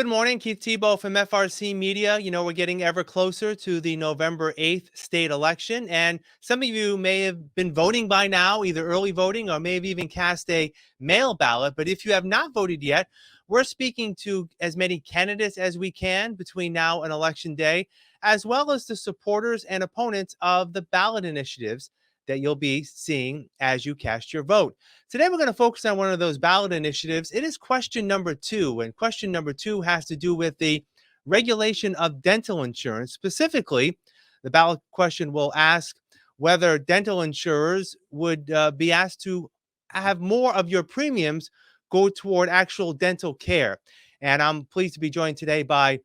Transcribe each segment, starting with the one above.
Good morning, Keith Tebow from FRC Media. We're getting ever closer to the November 8th state election, and some of you may have been voting by now, either early voting or may have even cast a mail ballot. But if you have not voted yet, we're speaking to as many candidates as we can between now and Election Day, as well as the supporters and opponents of the ballot initiatives that you'll be seeing as you cast your vote. Today, we're going to focus on one of those ballot initiatives. It is question number 2. And question number 2 has to do with the regulation of dental insurance. Specifically, the ballot question will ask whether dental insurers would be asked to have more of your premiums go toward actual dental care. And I'm pleased to be joined today by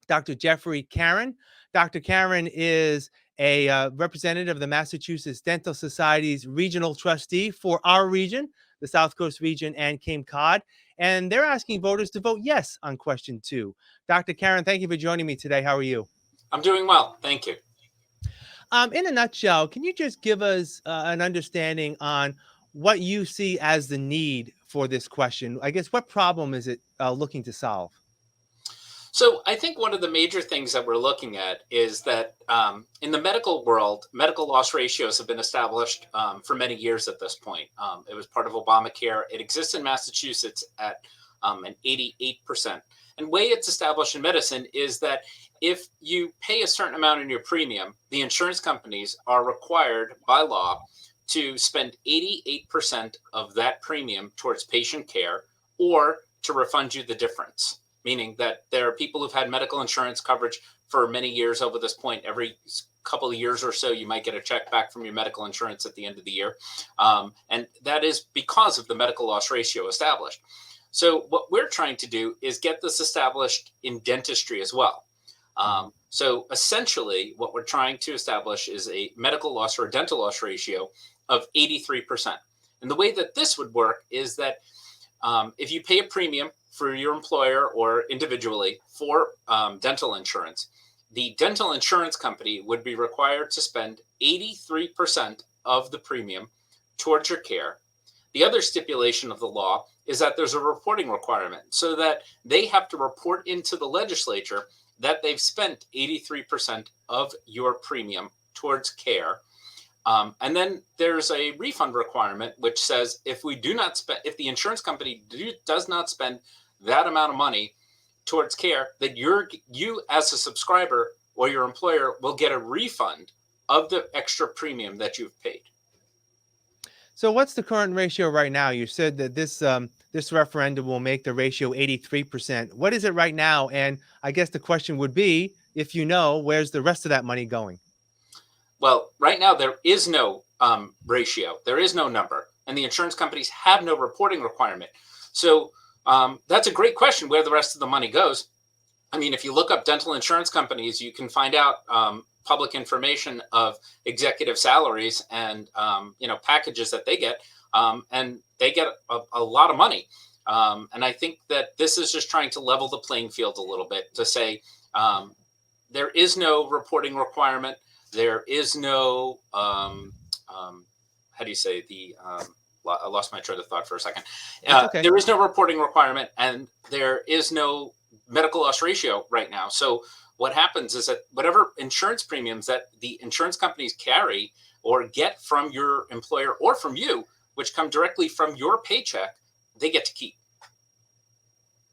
Dr. Jeffrey Karen. Dr. Karen is a representative of the Massachusetts Dental Society's regional trustee for our region, the South Coast region, and Cape Cod. And they're asking voters to vote yes on question 2. Dr. Karen, thank you for joining me today. How are you? I'm doing well. Thank you. In a nutshell, can you just give us an understanding on what you see as the need for this question? I guess what problem is it looking to solve? So I think one of the major things that we're looking at is that in the medical world, medical loss ratios have been established for many years at this point. It was part of Obamacare. It exists in Massachusetts at an 88%. And the way it's established in medicine is that if you pay a certain amount in your premium, the insurance companies are required by law to spend 88% of that premium towards patient care or to refund you the difference. Meaning that there are people who've had medical insurance coverage for many years over this point. Every couple of years or so, you might get a check back from your medical insurance at the end of the year. And that is because of the medical loss ratio established. So what we're trying to do is get this established in dentistry as well. So essentially, what we're trying to establish is a medical loss or a dental loss ratio of 83%. And the way that this would work is that if you pay a premium for your employer or individually for dental insurance, the dental insurance company would be required to spend 83% of the premium towards your care. The other stipulation of the law is that there's a reporting requirement so that they have to report into the legislature that they've spent 83% of your premium towards care. And then there's a refund requirement, which says if the insurance company does not spend that amount of money towards care, that you as a subscriber or your employer will get a refund of the extra premium that you've paid. So what's the current ratio right now? You said that this referendum will make the ratio 83%. What is it right now? And I guess the question would be, if you know, where's the rest of that money going? Well, right now there is no ratio. There is no number. And the insurance companies have no reporting requirement. So that's a great question where the rest of the money goes. I mean, if you look up dental insurance companies, you can find out public information of executive salaries and packages that they get, and they get a lot of money. And I think that this is just trying to level the playing field a little bit to say there is no reporting requirement. There is no how do you say I lost my train of thought for a second. Okay. There is no reporting requirement, and there is no medical loss ratio right now. So what happens is that whatever insurance premiums that the insurance companies carry or get from your employer or from you, which come directly from your paycheck, they get to keep.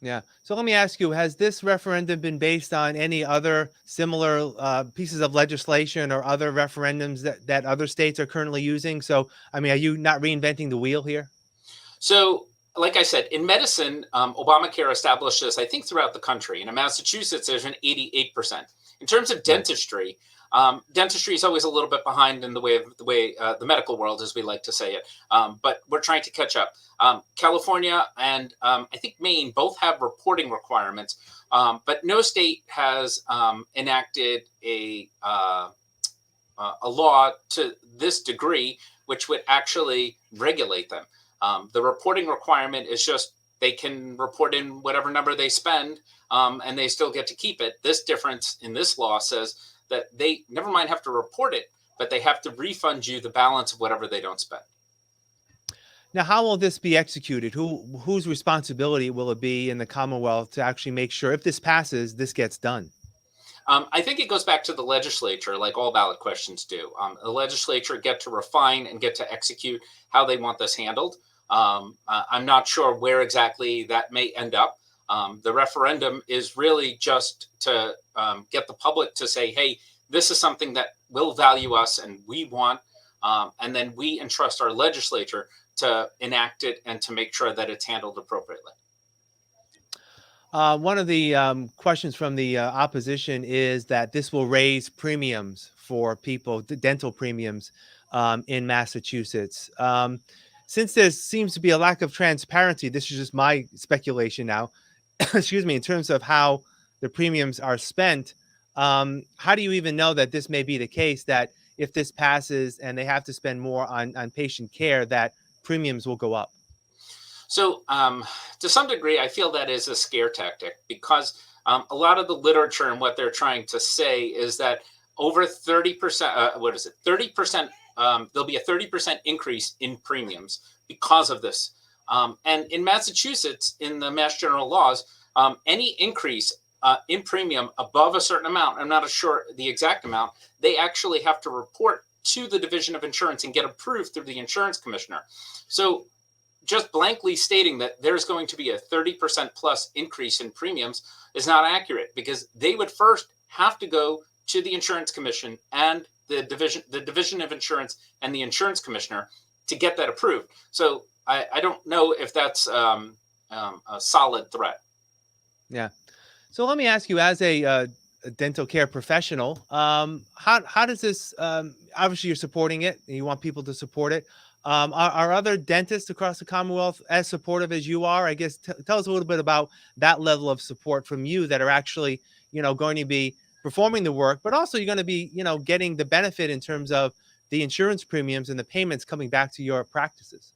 Yeah. So let me ask you, has this referendum been based on any other similar pieces of legislation or other referendums that other states are currently using? So, I mean, are you not reinventing the wheel here? So, like I said, in medicine, Obamacare established this, I think, throughout the country. And in Massachusetts, there's an 88%. In terms of dentistry, dentistry is always a little bit behind in the way the medical world, as we like to say it. But we're trying to catch up. California and I think Maine both have reporting requirements, but no state has enacted a law to this degree, which would actually regulate them. The reporting requirement is just they can report in whatever number they spend, and they still get to keep it. This difference in this law says that they never mind have to report it, but they have to refund you the balance of whatever they don't spend. Now, how will this be executed? Whose responsibility will it be in the Commonwealth to actually make sure if this passes, this gets done? I think it goes back to the legislature, like all ballot questions do. The legislature get to refine and get to execute how they want this handled. I'm not sure where exactly that may end up. The referendum is really just to get the public to say, hey, this is something that will value us and we want. And then we entrust our legislature to enact it and to make sure that it's handled appropriately. One of the questions from the opposition is that this will raise premiums for people, the dental premiums in Massachusetts. Since there seems to be a lack of transparency, this is just my speculation now, excuse me, in terms of how the premiums are spent. How do you even know that this may be the case, that if this passes and they have to spend more on patient care, that premiums will go up? So, to some degree, I feel that is a scare tactic because a lot of the literature and what they're trying to say is that over 30%, what is it, 30%, there'll be a 30% increase in premiums because of this. And in Massachusetts, in the Mass General laws, any increase in premium above a certain amount, I'm not sure the exact amount, they actually have to report to the Division of Insurance and get approved through the insurance commissioner. So just blankly stating that there's going to be a 30% plus increase in premiums is not accurate, because they would first have to go to the insurance commission and the division of insurance and the insurance commissioner to get that approved. So I don't know if that's a solid threat. Yeah. So let me ask you, as a dental care professional, how does this? Obviously, you're supporting it, and you want people to support it. Are other dentists across the Commonwealth as supportive as you are? I guess tell us a little bit about that level of support from you that are actually, going to be performing the work, but also you're going to be, getting the benefit in terms of the insurance premiums and the payments coming back to your practices.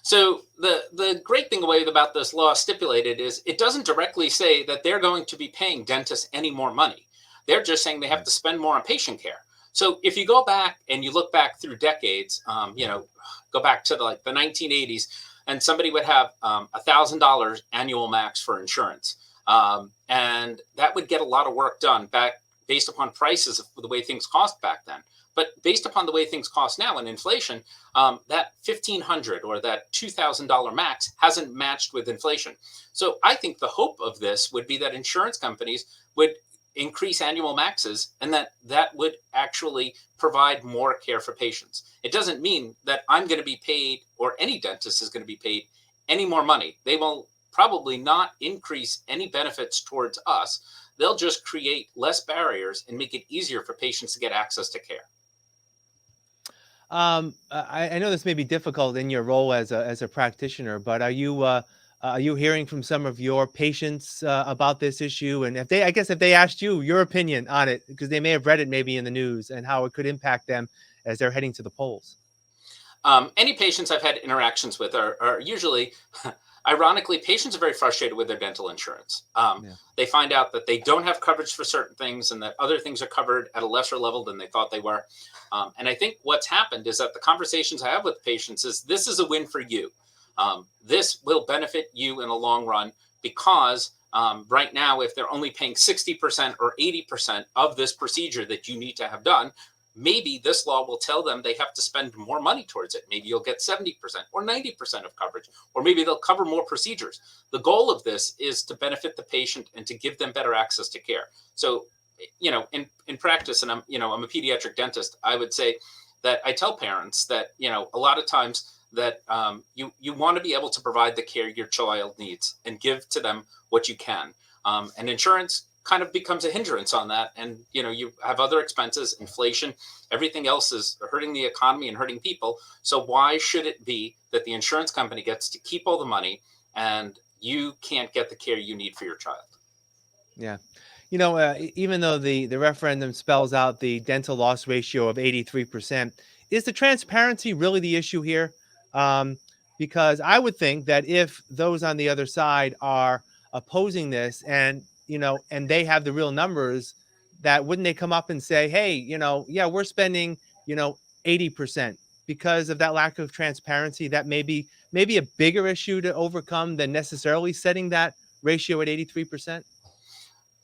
So the great thing away about this law stipulated is it doesn't directly say that they're going to be paying dentists any more money. They're just saying they have Right. to spend more on patient care. So if you go back and you look back through decades, go back to the 1980s, and somebody would have $1,000 annual max for insurance, and that would get a lot of work done back based upon prices of the way things cost back then. But based upon the way things cost now and inflation, that 1,500 or that $2,000 max hasn't matched with inflation. So I think the hope of this would be that insurance companies would increase annual maxes, and that would actually provide more care for patients. It doesn't mean that I'm going to be paid, or any dentist is going to be paid, any more money. They will probably not increase any benefits towards us. They'll just create less barriers and make it easier for patients to get access to care. I know this may be difficult in your role as a practitioner, but are you hearing from some of your patients about this issue? And I guess if they asked you your opinion on it, because they may have read it maybe in the news, and how it could impact them as they're heading to the polls. Any patients I've had interactions with are usually, ironically, patients are very frustrated with their dental insurance. Yeah. They find out that they don't have coverage for certain things and that other things are covered at a lesser level than they thought they were. And I think what's happened is that the conversations I have with patients is, this is a win for you. This will benefit you in the long run, because right now, if they're only paying 60% or 80% of this procedure that you need to have done, maybe this law will tell them they have to spend more money towards it. Maybe you'll get 70% or 90% of coverage, or maybe they'll cover more procedures. The goal of this is to benefit the patient and to give them better access to care. So, in practice, and I'm a pediatric dentist, I would say that I tell parents that, a lot of times that you want to be able to provide the care your child needs and give to them what you can. And insurance kind of becomes a hindrance on that. And, you have other expenses, inflation, everything else is hurting the economy and hurting people. So why should it be that the insurance company gets to keep all the money and you can't get the care you need for your child? Yeah. Even though the referendum spells out the dental loss ratio of 83%, is the transparency really the issue here? Um, because I would think that if those on the other side are opposing this, and they have the real numbers, that wouldn't they come up and say, hey, yeah, we're spending, 80%, because of that lack of transparency, that may be a bigger issue to overcome than necessarily setting that ratio at 83%?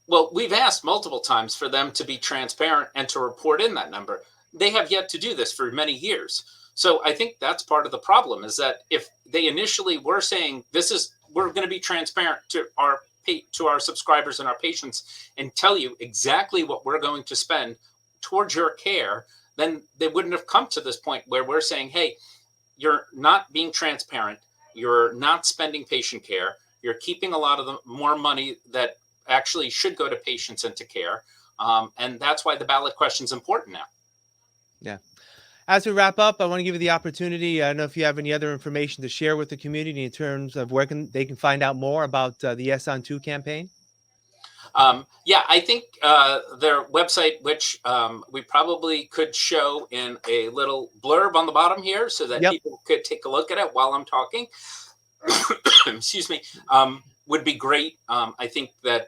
Well, we've asked multiple times for them to be transparent and to report in that number. They have yet to do this for many years. So I think that's part of the problem, is that if they initially were saying we're going to be transparent to our subscribers and our patients and tell you exactly what we're going to spend towards your care, then they wouldn't have come to this point where we're saying, hey, you're not being transparent, you're not spending patient care, you're keeping a lot of the more money that actually should go to patients and to care. And that's why the ballot question is important now. Yeah. As we wrap up, I want to give you the opportunity. I don't know if you have any other information to share with the community in terms of where they can find out more about the Yes on 2 campaign. Yeah, I think their website, which we probably could show in a little blurb on the bottom here so that people could take a look at it while I'm talking, excuse me, would be great. I think that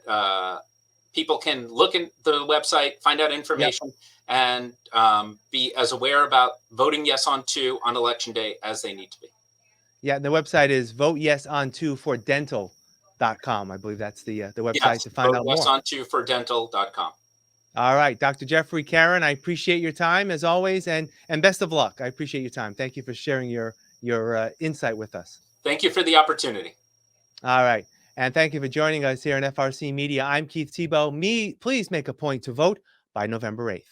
people can look at the website, find out information, and be as aware about voting yes on 2 on election day as they need to be. Yeah, and the website is voteyesonto4dental.com. I believe that's the website to find out more. Voteyesonto4dental.com. All right, Dr. Jeffrey Karen, I appreciate your time as always, and best of luck. I appreciate your time. Thank you for sharing your insight with us. Thank you for the opportunity. All right. And thank you for joining us here on FRC Media. I'm Keith Tebow. Please make a point to vote by November 8th.